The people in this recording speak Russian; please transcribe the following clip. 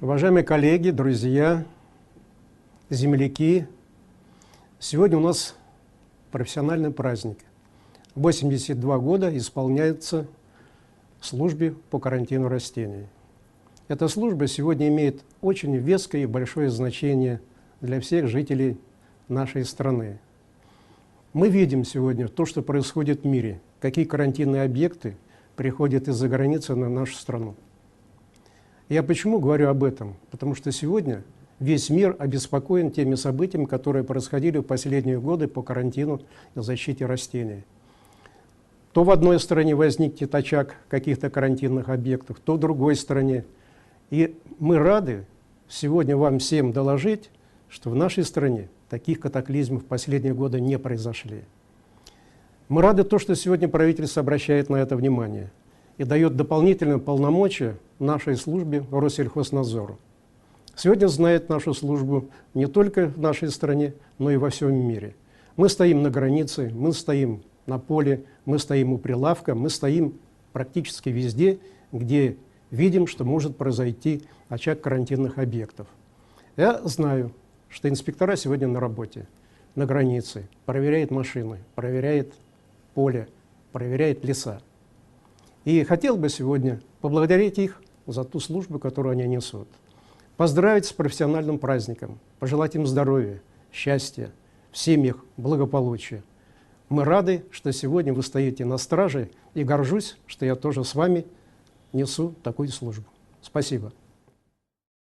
Уважаемые коллеги, друзья, земляки, сегодня у нас профессиональный праздник. 82 года исполняется службе по карантину растений. Эта служба сегодня имеет очень веское и большое значение для всех жителей нашей страны. Мы видим сегодня то, что происходит в мире, какие карантинные объекты приходят из-за границы на нашу страну. Я почему говорю об этом? Потому что сегодня весь мир обеспокоен теми событиями, которые происходили в последние годы по карантину и защите растений. То в одной стране возникнет очаг каких-то карантинных объектов, то в другой стране. И мы рады сегодня вам всем доложить, что в нашей стране таких катаклизмов в последние годы не произошли. Мы рады то, что сегодня правительство обращает на это внимание и дает дополнительные полномочия нашей службе Россельхознадзору. Сегодня знает нашу службу не только в нашей стране, но и во всем мире. Мы стоим на границе, мы стоим на поле, мы стоим у прилавка, мы стоим практически везде, где видим, что может произойти очаг карантинных объектов. Я знаю, что инспектора сегодня на работе, на границе, проверяют машины, проверяют поле, проверяют леса. И хотел бы сегодня поблагодарить их за ту службу, которую они несут. Поздравить с профессиональным праздником, пожелать им здоровья, счастья, в семьях благополучия. Мы рады, что сегодня вы стоите на страже, и горжусь, что я тоже с вами несу такую службу. Спасибо.